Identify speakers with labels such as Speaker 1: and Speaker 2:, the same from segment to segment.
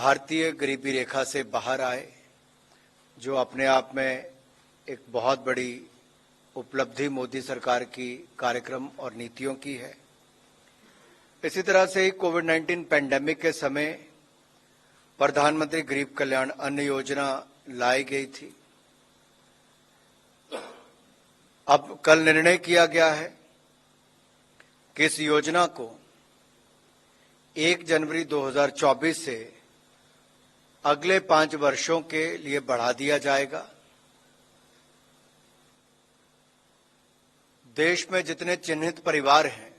Speaker 1: भारतीय गरीबी रेखा से बाहर आए, जो अपने आप में एक बहुत बड़ी उपलब्धि मोदी सरकार की कार्यक्रम और नीतियों की है। इसी तरह से ही कोविड-19 पैंडेमिक के समय प्रधानमंत्री गरीब कल्याण अन्न योजना लाई गई थी। अब कल निर्णय किया गया है कि इस योजना को 1 जनवरी 2024 से अगले 5 वर्षों के लिए बढ़ा दिया जाएगा। देश में जितने चिन्हित परिवार हैं,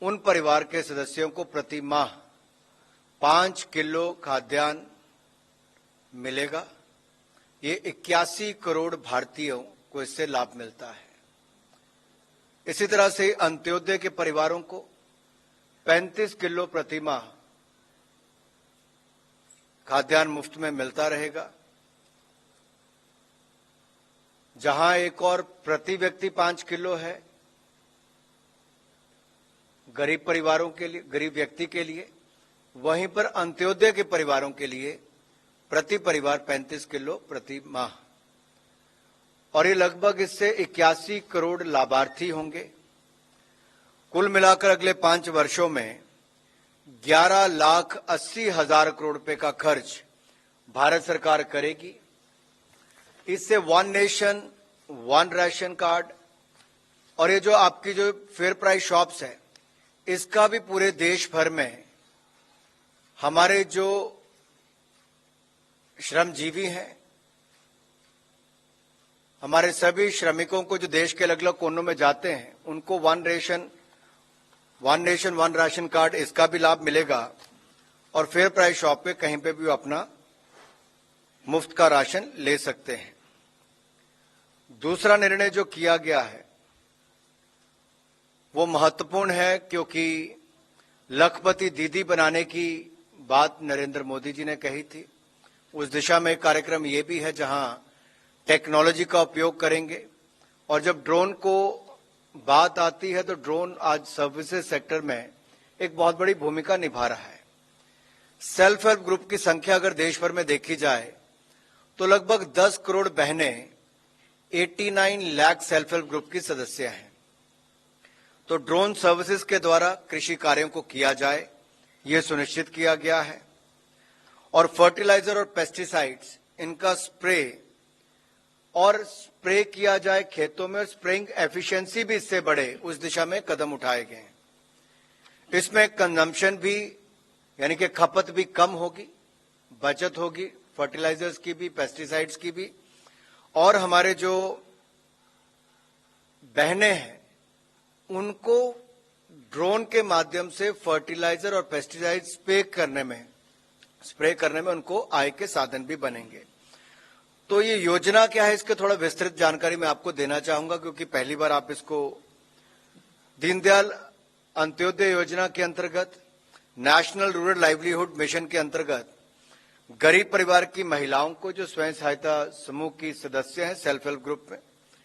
Speaker 1: उन परिवार के सदस्यों को प्रति माह 5 किलो खाद्यान्न मिलेगा। ये 81 करोड़ भारतीयों को इससे लाभ मिलता है। इसी तरह से अंत्योदय के परिवारों को 35 किलो प्रति माह खाद्यान्न मुफ्त में मिलता रहेगा। जहां एक और प्रति व्यक्ति 5 किलो है गरीब परिवारों के लिए, गरीब व्यक्ति के लिए, वहीं पर अंत्योदय के परिवारों के लिए प्रति परिवार 35 किलो प्रति माह। और ये लगभग इससे 81 करोड़ लाभार्थी होंगे। कुल मिलाकर अगले 5 वर्षों में 11,80,000 करोड़ रुपए का खर्च भारत सरकार करेगी। इससे one nation one ration card और ये जो आपकी जो फेयर प्राइस शॉप्स है, इसका भी पूरे देश भर में हमारे जो श्रमजीवी हैं, हमारे सभी श्रमिकों को जो देश के अलग अलग कोनों में जाते हैं, उनको one nation one ration card इसका भी लाभ मिलेगा। और फेयर प्राइस शॉप पे कहीं पे भी वो अपना मुफ्त का राशन ले सकते हैं। दूसरा निर्णय जो किया गया है वो महत्वपूर्ण है, क्योंकि लखपति दीदी बनाने की बात नरेंद्र मोदी जी ने कही थी। उस दिशा में एक कार्यक्रम ये भी है जहां टेक्नोलॉजी का उपयोग करेंगे। और जब ड्रोन को बात आती है तो ड्रोन आज सर्विसेज सेक्टर में एक बहुत बड़ी भूमिका निभा रहा है। सेल्फ हेल्प ग्रुप की संख्या अगर देश भर में देखी जाए तो लगभग 10 करोड़ बहनें 89 लाख सेल्फ हेल्प ग्रुप की सदस्य हैं। तो ड्रोन सर्विसेज के द्वारा कृषि कार्यों को किया जाए, ये सुनिश्चित किया गया है। और फर्टिलाइजर और पेस्टिसाइड्स इनका स्प्रे किया जाए खेतों में, और स्प्रेइंग एफिशिएंसी भी इससे बढ़े, उस दिशा में कदम उठाए गए हैं। इसमें कंजम्पशन भी यानी कि खपत भी कम होगी, बचत होगी फर्टिलाइजर्स की भी, पेस्टिसाइड्स की भी। और हमारे जो बहनें हैं उनको ड्रोन के माध्यम से फर्टिलाइजर और पेस्टिसाइड स्प्रे करने में उनको आय के साधन भी बनेंगे। तो ये योजना क्या है, इसके थोड़ा विस्तृत जानकारी मैं आपको देना चाहूंगा, क्योंकि पहली बार आप इसको दीनदयाल अंत्योदय योजना के अंतर्गत, नेशनल रूरल लाइवलीहुड मिशन के अंतर्गत गरीब परिवार की महिलाओं को जो स्वयं सहायता समूह की सदस्य हैं सेल्फ हेल्प ग्रुप में,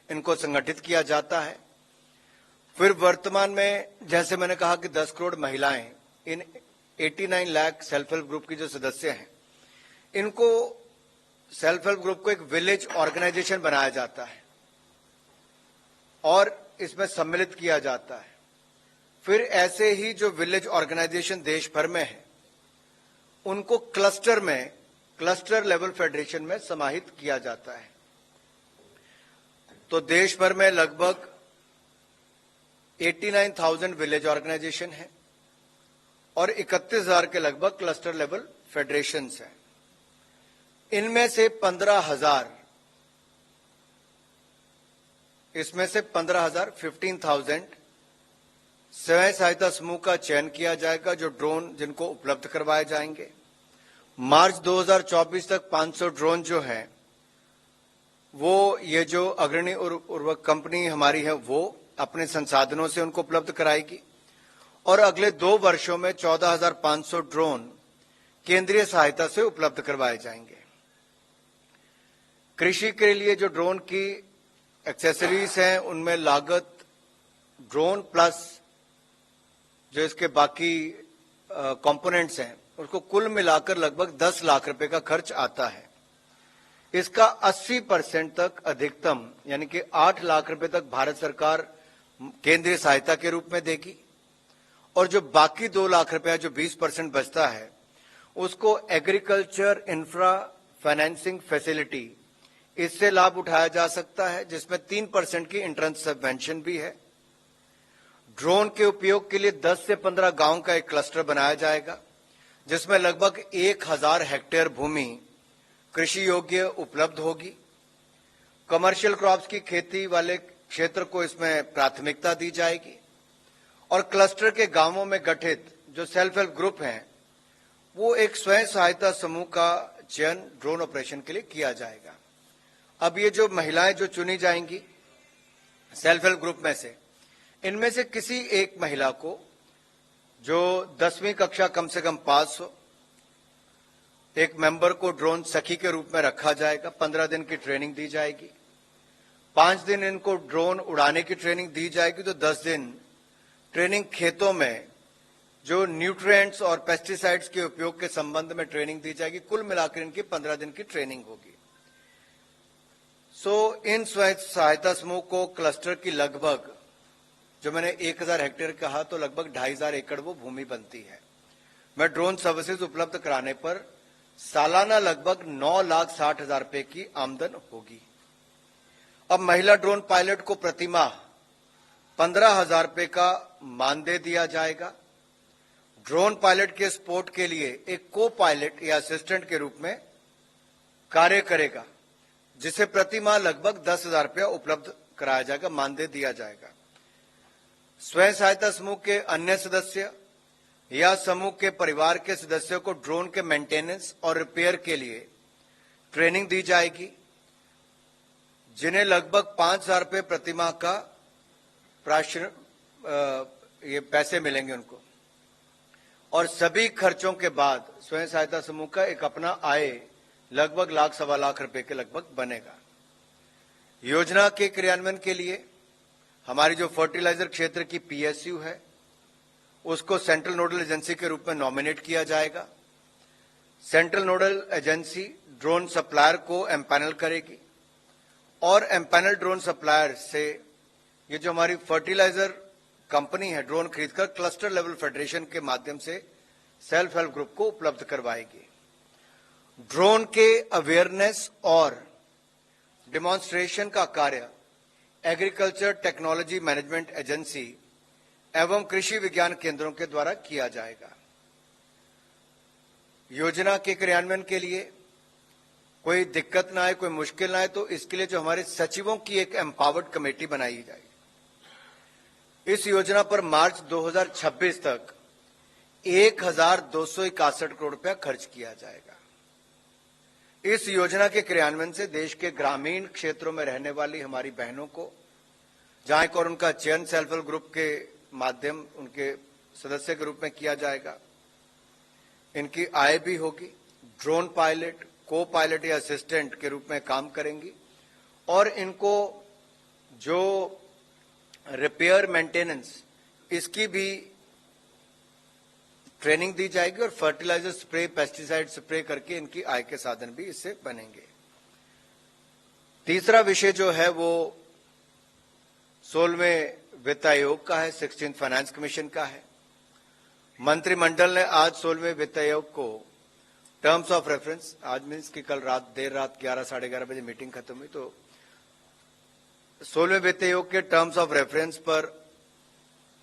Speaker 1: इनको संगठित किया जाता है। फिर वर्तमान में जैसे मैंने कहा कि 10 करोड़ महिलाएं इन 89 लाख सेल्फ हेल्प ग्रुप की जो सदस्य हैं, इनको सेल्फ हेल्प ग्रुप को एक विलेज ऑर्गेनाइजेशन बनाया जाता है और इसमें सम्मिलित किया जाता है। फिर ऐसे ही जो विलेज ऑर्गेनाइजेशन देश भर में है, उनको क्लस्टर लेवल फेडरेशन में समाहित किया जाता है। तो देश भर में लगभग 89,000 विलेज ऑर्गेनाइजेशन है और 31,000 के लगभग क्लस्टर लेवल फेडरेशंस हैं। इनमें से 15,000 15,000 स्वयं सहायता समूह का चयन किया जाएगा, जो ड्रोन जिनको उपलब्ध करवाए जाएंगे। मार्च 2024 तक 500 ड्रोन जो हैं वो ये जो अग्रणी उर्वरक कंपनी हमारी है वो अपने संसाधनों से उनको उपलब्ध कराएगी। और अगले 2 वर्षों में 14,500 ड्रोन केंद्रीय सहायता से उपलब्ध करवाए जाएंगे। कृषि के लिए जो ड्रोन की एक्सेसरीज हैं उनमें लागत ड्रोन प्लस जो इसके बाकी कंपोनेंट्स हैं उसको कुल मिलाकर लगभग 10 लाख रुपए का खर्च आता है। इसका 80% तक अधिकतम यानी कि 8 लाख रुपए तक भारत सरकार केंद्रीय सहायता के रूप में देगी और जो बाकी 2 लाख रुपया जो 20% बचता है उसको एग्रीकल्चर इंफ्रा फाइनेंसिंग फैसिलिटी इससे लाभ उठाया जा सकता है, जिसमें 3% की इंट्रेंस सबवेंशन भी है। ड्रोन के उपयोग के लिए 10 से 15 गांव का एक क्लस्टर बनाया जाएगा, जिसमें लगभग 1000 हेक्टेयर भूमि कृषि योग्य उपलब्ध होगी। कमर्शियल क्रॉप्स की खेती वाले क्षेत्र को इसमें प्राथमिकता दी जाएगी और क्लस्टर के गांवों में गठित जो सेल्फ हेल्प ग्रुप हैं वो एक स्वयं सहायता समूह का चयन ड्रोन ऑपरेशन के लिए किया जाएगा। अब ये जो महिलाएं जो चुनी जाएंगी सेल्फ हेल्प ग्रुप में से, इनमें से किसी एक महिला को जो 10वीं कक्षा कम से कम पास हो, एक मेंबर को ड्रोन सखी के रूप में रखा जाएगा। 15 दिन की ट्रेनिंग दी जाएगी। 5 दिन इनको ड्रोन उड़ाने की ट्रेनिंग दी जाएगी, तो 10 दिन ट्रेनिंग खेतों में जो न्यूट्रिएंट्स और पेस्टिसाइड्स के उपयोग के संबंध में ट्रेनिंग दी जाएगी। कुल मिलाकर इनकी 15 दिन की ट्रेनिंग होगी। इन स्वयं सहायता समूह को क्लस्टर की लगभग जो मैंने 1000 हेक्टेयर कहा तो लगभग 2500 एकड़ वो भूमि बनती है। मैं ड्रोन सर्विसेज उपलब्ध कराने पर सालाना लगभग 9,60,000 रुपए की आमदन होगी। अब महिला ड्रोन पायलट को प्रतिमाह 15,000 रुपए का मानदेय दिया जाएगा। ड्रोन पायलट के सपोर्ट के लिए एक को पायलट या असिस्टेंट के रूप में कार्य करेगा, जिसे प्रतिमाह लगभग 10,000 रुपया उपलब्ध कराया जाएगा, मानदेय दिया जाएगा। स्वयं सहायता समूह के अन्य सदस्य या समूह के परिवार के सदस्यों को ड्रोन के मेंटेनेंस और रिपेयर के लिए ट्रेनिंग दी जाएगी, जिन्हें लगभग 5,000 रुपये प्रतिमाह का ये पैसे मिलेंगे उनको। और सभी खर्चों के बाद स्वयं सहायता समूह का एक अपना आय लगभग 1,00,000-1,25 रुपए के लगभग बनेगा। योजना के क्रियान्वयन के लिए हमारी जो फर्टिलाइजर क्षेत्र की पीएसयू है उसको सेंट्रल नोडल एजेंसी के रूप में नॉमिनेट किया जाएगा। Central nodal agency drone supplier को एम्पैनल करेगी और एम्पैनल ड्रोन सप्लायर से ये जो हमारी फर्टिलाइजर कंपनी है ड्रोन खरीदकर क्लस्टर लेवल फेडरेशन के माध्यम से सेल्फ हेल्प ग्रुप को उपलब्ध करवाएगी। ड्रोन के अवेयरनेस और डिमॉन्स्ट्रेशन का कार्य एग्रीकल्चर टेक्नोलॉजी मैनेजमेंट एजेंसी एवं कृषि विज्ञान केंद्रों के द्वारा किया जाएगा। योजना के क्रियान्वयन के लिए कोई दिक्कत ना आए, कोई मुश्किल ना आए, तो इसके लिए जो हमारे सचिवों की एक एम्पावर्ड कमेटी बनाई जाएगी। इस योजना पर मार्च 2026 तक 1,261 करोड़ रुपया खर्च किया जाएगा। इस योजना के क्रियान्वयन से देश के ग्रामीण क्षेत्रों में रहने वाली हमारी बहनों को, जहां एक और उनका चयन सेल्फ हेल्प ग्रुप के माध्यम उनके सदस्य के रूप में किया जाएगा, इनकी आय भी होगी। ड्रोन पायलट, को पायलट या असिस्टेंट के रूप में काम करेंगी और इनको जो रिपेयर मेंटेनेंस इसकी भी ट्रेनिंग दी जाएगी और फर्टिलाइजर स्प्रे, पेस्टिसाइड स्प्रे करके इनकी आय के साधन भी इससे बनेंगे। तीसरा विषय जो है वो 16वें वित्त आयोग का है, 16th फाइनेंस कमीशन का है। मंत्रिमंडल ने आज 16वें वित्त आयोग को टर्म्स ऑफ रेफरेंस, आज मीन्स की कल रात देर रात 11 साढ़े 11 बजे मीटिंग खत्म हुई, तो 16वें वित्त आयोग के टर्म्स ऑफ रेफरेंस पर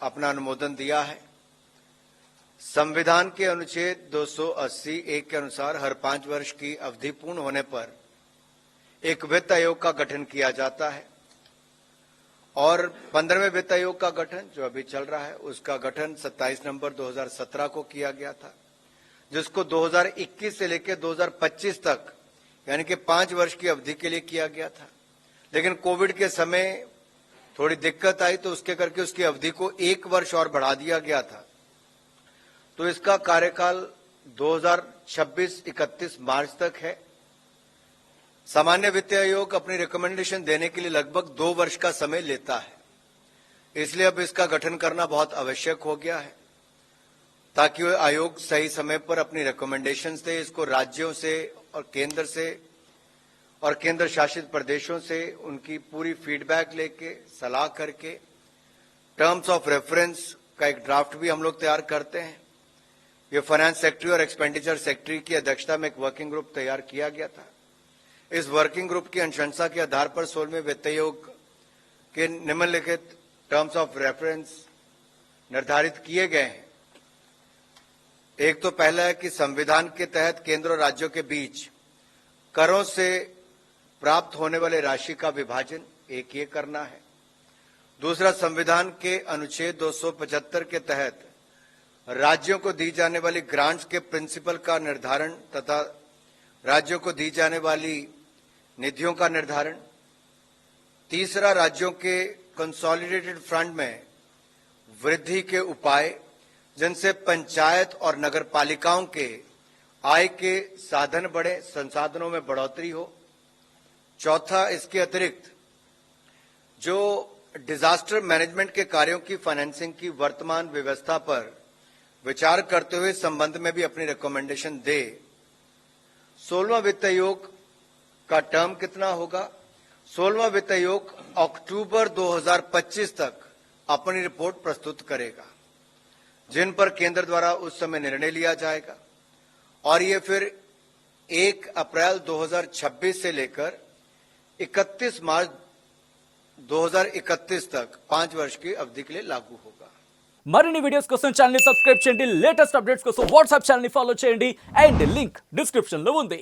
Speaker 1: अपना अनुमोदन दिया है। संविधान के अनुच्छेद 280(1) के अनुसार हर 5 वर्ष की अवधि पूर्ण होने पर एक वित्त आयोग का गठन किया जाता है और 15वें वित्त आयोग का गठन जो अभी चल रहा है उसका गठन 27 नवंबर 2017 को किया गया था, जिसको 2021 से लेकर 2025 तक यानी कि 5 वर्ष की अवधि के लिए किया गया था। लेकिन कोविड के समय थोड़ी दिक्कत आई तो उसके करके उसकी अवधि को 1 वर्ष और बढ़ा दिया गया था। तो इसका कार्यकाल 2026-31 मार्च तक है। सामान्य वित्त आयोग अपनी रिकमेंडेशन देने के लिए लगभग 2 वर्ष का समय लेता है, इसलिए अब इसका गठन करना बहुत आवश्यक हो गया है। ताकि वो आयोग सही समय पर अपनी रिकमेंडेशंस दे। इसको राज्यों से और केंद्र शासित प्रदेशों से उनकी पूरी फीडबैक लेके सलाह करके टर्म्स ऑफ रेफरेंस का एक ड्राफ्ट भी हम लोग तैयार करते हैं। ये फाइनेंस सेक्रेटरी और एक्सपेंडिचर सेक्रेटरी की अध्यक्षता में एक वर्किंग ग्रुप तैयार किया गया था। इस वर्किंग ग्रुप की अनुशंसा के आधार पर 16वें वित्त आयोग के निम्नलिखित टर्म्स ऑफ रेफरेंस निर्धारित किए गए हैं। एक तो पहला है कि संविधान के तहत केंद्र और राज्यों के बीच करों से प्राप्त होने वाले राशि का विभाजन एक ये करना है। दूसरा, संविधान के अनुच्छेद 275 के तहत राज्यों को दी जाने वाली ग्रांट्स के प्रिंसिपल का निर्धारण तथा राज्यों को दी जाने वाली निधियों का निर्धारण। तीसरा, राज्यों के कंसोलिडेटेड फंड में वृद्धि के उपाय जिनसे पंचायत और नगर पालिकाओं के आय के साधन बढ़े, संसाधनों में बढ़ोतरी हो। चौथा, इसके अतिरिक्त जो डिजास्टर मैनेजमेंट के कार्यों की फाइनेंसिंग की वर्तमान व्यवस्था पर विचार करते हुए संबंध में भी अपनी रिकमेंडेशन दे। 16वां वित्त आयोग का टर्म कितना होगा? 16वां वित्त आयोग अक्टूबर 2025 तक अपनी रिपोर्ट प्रस्तुत करेगा, जिन पर केंद्र द्वारा उस समय निर्णय लिया जाएगा और ये फिर 1 अप्रैल 2026 से लेकर 31 मार्च 2031 तक 5 वर्ष की अवधि के लिए लागू होगा।
Speaker 2: మరిన్ని వీడియోస్ కోసం ఛానల్ ని సబ్స్క్రైబ్ చేయండి, లేటెస్ట్ అప్డేట్స్ కోసం వాట్సాప్ ఛానల్ ని ఫాలో చేయండి అండ్ లింక్ డిస్క్రిప్షన్ లో ఉంది।